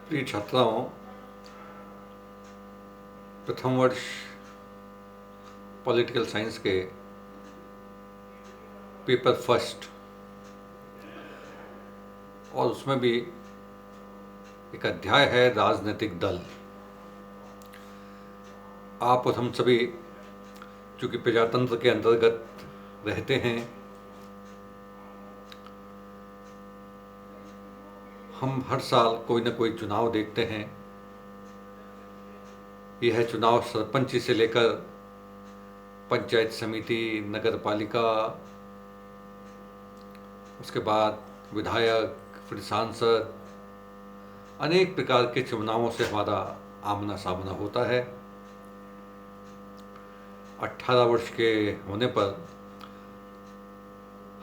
प्रिय छात्राओं, प्रथम वर्ष पॉलिटिकल साइंस के पेपर फर्स्ट और उसमें भी एक अध्याय है राजनीतिक दल। आप और हम सभी चूंकि प्रजातंत्र के अंतर्गत रहते हैं, हम हर साल कोई ना कोई चुनाव देखते हैं। यह चुनाव सरपंची से लेकर पंचायत समिति, नगर पालिका, उसके बाद विधायक, फिर सांसद, अनेक प्रकार के चुनावों से हमारा आमना सामना होता है। 18 वर्ष के होने पर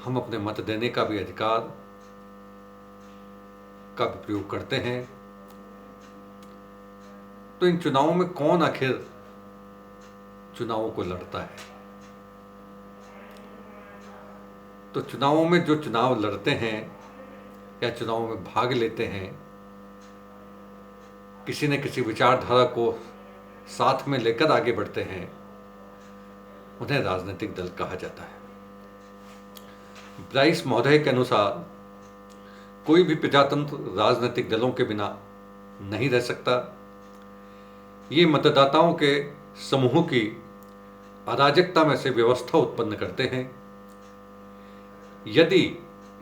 हम अपने मत देने का भी अधिकार का भी प्रयोग करते हैं। तो इन चुनावों में कौन आखिर चुनावों को लड़ता है? तो चुनावों में जो चुनाव लड़ते हैं या चुनावों में भाग लेते हैं, किसी न किसी विचारधारा को साथ में लेकर आगे बढ़ते हैं, उन्हें राजनीतिक दल कहा जाता है। ब्राइस महोदय के अनुसार कोई भी प्रजातंत्र राजनीतिक दलों के बिना नहीं रह सकता। ये मतदाताओं के समूह की अराजकता में से व्यवस्था उत्पन्न करते हैं। यदि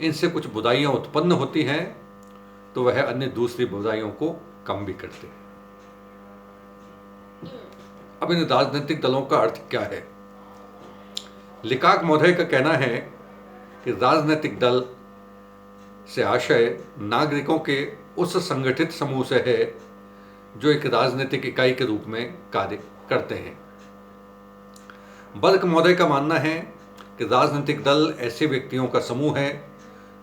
इनसे कुछ बुराइयां उत्पन्न होती हैं तो वह अन्य दूसरी बुराइयों को कम भी करते हैं। अब इन राजनीतिक दलों का अर्थ क्या है? लिकाक महोदय का कहना है कि राजनीतिक दल से आशय नागरिकों के उस संगठित समूह से है जो एक राजनीतिक इकाई के रूप में कार्य करते हैं। बर्क महोदय का मानना है कि राजनीतिक दल ऐसे व्यक्तियों का समूह है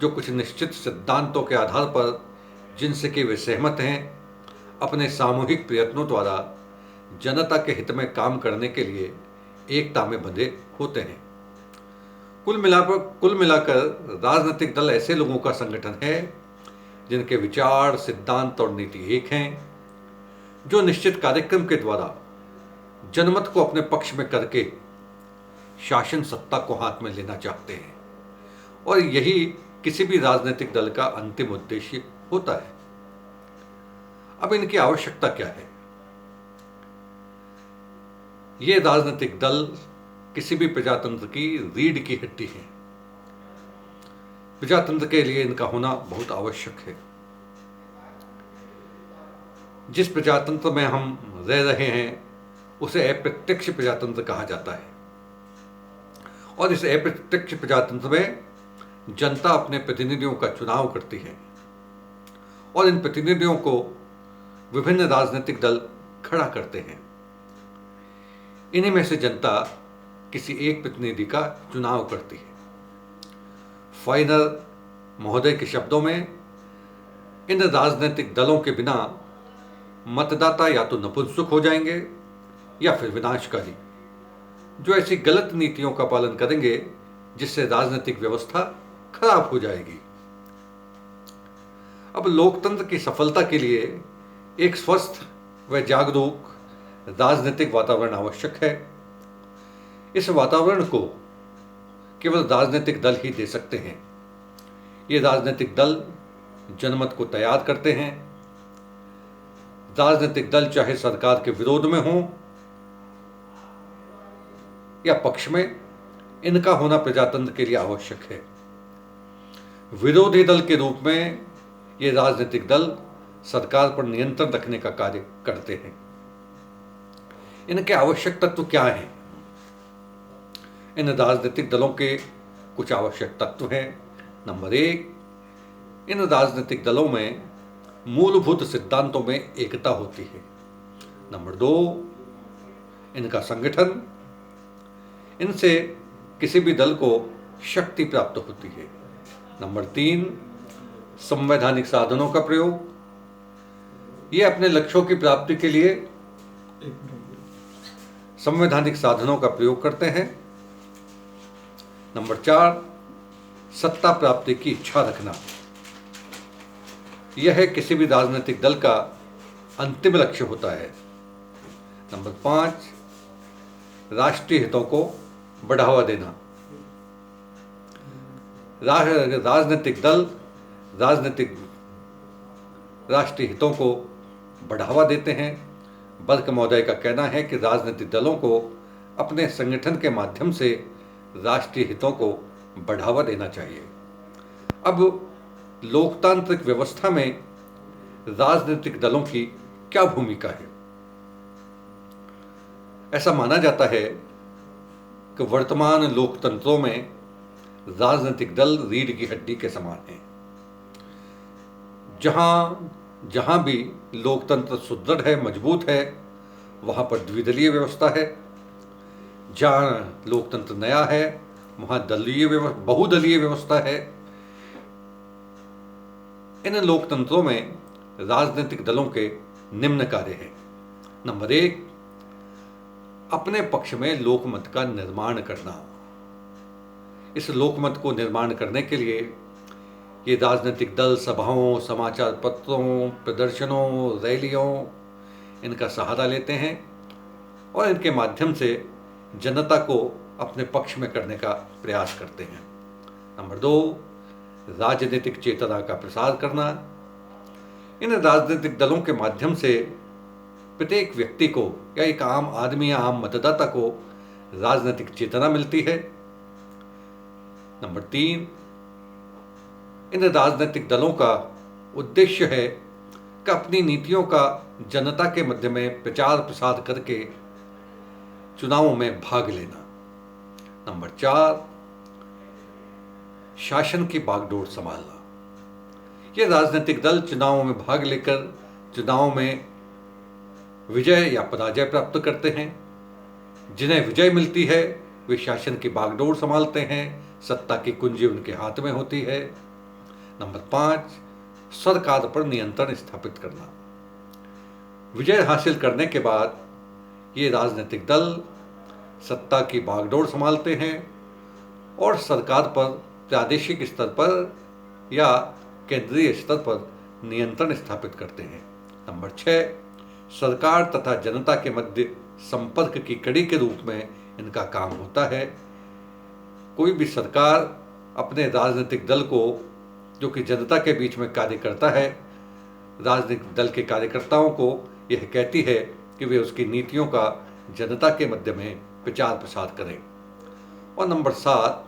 जो कुछ निश्चित सिद्धांतों के आधार पर, जिनसे कि वे सहमत हैं, अपने सामूहिक प्रयत्नों द्वारा जनता के हित में काम करने के लिए एकता में बंधे होते हैं। कुल मिलाकर राजनीतिक दल ऐसे लोगों का संगठन है जिनके विचार, सिद्धांत और नीति एक हैं, जो निश्चित कार्यक्रम के द्वारा जनमत को अपने पक्ष में करके शासन सत्ता को हाथ में लेना चाहते हैं, और यही किसी भी राजनीतिक दल का अंतिम उद्देश्य होता है। अब इनकी आवश्यकता क्या है? ये राजनीतिक दल किसी भी प्रजातंत्र की रीढ़ की हड्डी है। प्रजातंत्र के लिए इनका होना बहुत आवश्यक है। जिस प्रजातंत्र में हम रह रहे हैं उसे अप्रत्यक्ष प्रजातंत्र कहा जाता है, और इस अप्रत्यक्ष प्रजातंत्र में जनता अपने प्रतिनिधियों का चुनाव करती है और इन प्रतिनिधियों को विभिन्न राजनीतिक दल खड़ा करते हैं। इन्हीं में से जनता किसी एक प्रतिनिधि का चुनाव करती है। फाइनर महोदय के शब्दों में, इन राजनीतिक दलों के बिना मतदाता या तो नपुंसक हो जाएंगे या फिर विनाशकारी, जो ऐसी गलत नीतियों का पालन करेंगे जिससे राजनीतिक व्यवस्था खराब हो जाएगी। अब लोकतंत्र की सफलता के लिए एक स्वस्थ व जागरूक राजनीतिक वातावरण आवश्यक है। इस वातावरण को केवल राजनीतिक दल ही दे सकते हैं। ये राजनीतिक दल जनमत को तैयार करते हैं। राजनीतिक दल चाहे सरकार के विरोध में हो या पक्ष में, इनका होना प्रजातंत्र के लिए आवश्यक है। विरोधी दल के रूप में ये राजनीतिक दल सरकार पर नियंत्रण रखने का कार्य करते हैं। इनके आवश्यक तत्व क्या हैं? इन राजनीतिक दलों के कुछ आवश्यक तत्व हैं। नंबर 1, इन राजनीतिक दलों में मूलभूत सिद्धांतों में एकता होती है। नंबर 2, इनका संगठन। इनसे किसी भी दल को शक्ति प्राप्त होती है। नंबर 3, संवैधानिक साधनों का प्रयोग। ये अपने लक्ष्यों की प्राप्ति के लिए संवैधानिक साधनों का प्रयोग करते हैं। नंबर 4, सत्ता प्राप्ति की इच्छा रखना। यह किसी भी राजनीतिक दल का अंतिम लक्ष्य होता है। नंबर 5, राष्ट्रीय हितों को बढ़ावा देना। राजनीतिक दल राष्ट्रीय हितों को बढ़ावा देते हैं। बर्क महोदय का कहना है कि राजनीतिक दलों को अपने संगठन के माध्यम से राष्ट्रीय हितों को बढ़ावा देना चाहिए। अब लोकतांत्रिक व्यवस्था में राजनीतिक दलों की क्या भूमिका है? ऐसा माना जाता है कि वर्तमान लोकतंत्रों में राजनीतिक दल रीढ़ की हड्डी के समान हैं। जहां भी लोकतंत्र सुदृढ़ है, मजबूत है, वहां पर द्विदलीय व्यवस्था है। जहां लोकतंत्र नया है, वहां बहुदलीय व्यवस्था है। इन लोकतंत्रों में राजनीतिक दलों के निम्न कार्य हैं। नंबर 1, अपने पक्ष में लोकमत का निर्माण करना। इस लोकमत को निर्माण करने के लिए ये राजनीतिक दल सभाओं, समाचार पत्रों, प्रदर्शनों, रैलियों इनका सहारा लेते हैं और इनके माध्यम से जनता को अपने पक्ष में करने का प्रयास करते हैं। नंबर 2, राजनीतिक चेतना का प्रसार करना। इन राजनीतिक दलों के माध्यम से प्रत्येक व्यक्ति को या एक आम आदमी या आम मतदाता को राजनीतिक चेतना मिलती है। नंबर 3, इन राजनीतिक दलों का उद्देश्य है कि अपनी नीतियों का जनता के मध्य में प्रचार प्रसार करके चुनावों में भाग लेना। नंबर 4, शासन की बागडोर संभालना। ये राजनीतिक दल चुनावों में भाग लेकर चुनावों में विजय या पराजय प्राप्त करते हैं। जिन्हें विजय मिलती है वे शासन की बागडोर संभालते हैं, सत्ता की कुंजी उनके हाथ में होती है। नंबर 5, सरकार पर नियंत्रण स्थापित करना। विजय हासिल करने के बाद ये राजनीतिक दल सत्ता की बागडोर संभालते हैं और सरकार पर प्रादेशिक स्तर पर या केंद्रीय स्तर पर नियंत्रण स्थापित करते हैं। नंबर 6, सरकार तथा जनता के मध्य संपर्क की कड़ी के रूप में इनका काम होता है। कोई भी सरकार अपने राजनीतिक दल को, जो कि जनता के बीच में कार्य करता है, राजनीतिक दल के कार्यकर्ताओं को यह कहती है कि वे उसकी नीतियों का जनता के मध्य में प्रचार प्रसार करें। और नंबर 7,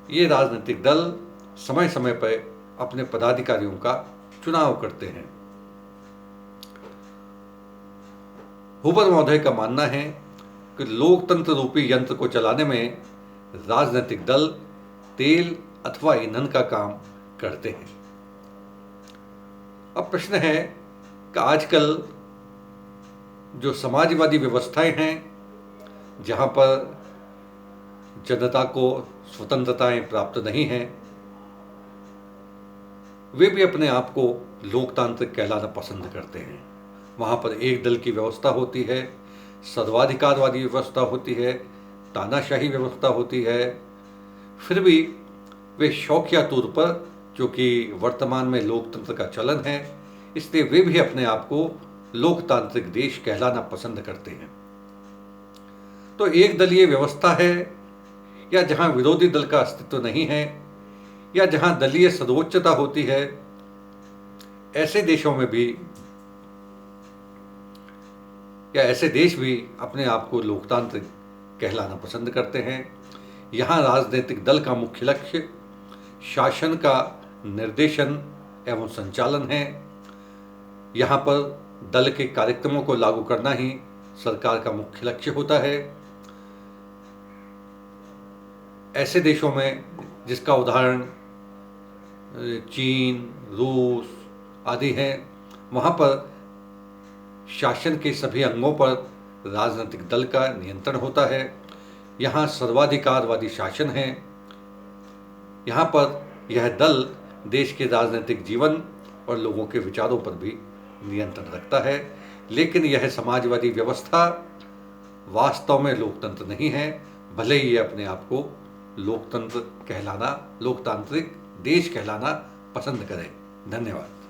ये राजनीतिक दल समय समय पर अपने पदाधिकारियों का चुनाव करते हैं। हुबर महोदय का मानना है कि लोकतंत्र रूपी यंत्र को चलाने में राजनीतिक दल तेल अथवा ईंधन का काम करते हैं। अब प्रश्न है कि आजकल जो समाजवादी व्यवस्थाएं हैं, जहां पर जनता को स्वतंत्रताएं प्राप्त नहीं हैं, वे भी अपने आप को लोकतांत्रिक कहलाना पसंद करते हैं। वहाँ पर एक दल की व्यवस्था होती है, सर्वाधिकारवादी व्यवस्था होती है, तानाशाही व्यवस्था होती है। फिर भी वे शौकिया तौर पर, जो कि वर्तमान में लोकतंत्र का चलन है, इसलिए वे भी अपने आप को लोकतांत्रिक देश कहलाना पसंद करते हैं। तो एक दलीय व्यवस्था है या जहाँ विरोधी दल का अस्तित्व नहीं है या जहाँ दलीय सर्वोच्चता होती है, ऐसे देशों में भी या ऐसे देश भी अपने आप को लोकतांत्रिक कहलाना पसंद करते हैं। यहाँ राजनीतिक दल का मुख्य लक्ष्य शासन का निर्देशन एवं संचालन है। यहाँ पर दल के कार्यक्रमों को लागू करना ही सरकार का मुख्य लक्ष्य होता है। ऐसे देशों में, जिसका उदाहरण चीन, रूस आदि हैं, वहाँ पर शासन के सभी अंगों पर राजनीतिक दल का नियंत्रण होता है। यहाँ सर्वाधिकारवादी शासन है। यहाँ पर यह दल देश के राजनीतिक जीवन और लोगों के विचारों पर भी नियंत्रण रखता है। लेकिन यह समाजवादी व्यवस्था वास्तव में लोकतंत्र नहीं है, भले ही ये अपने आप को लोकतंत्र कहलाना, लोकतांत्रिक देश कहलाना पसंद करें। धन्यवाद।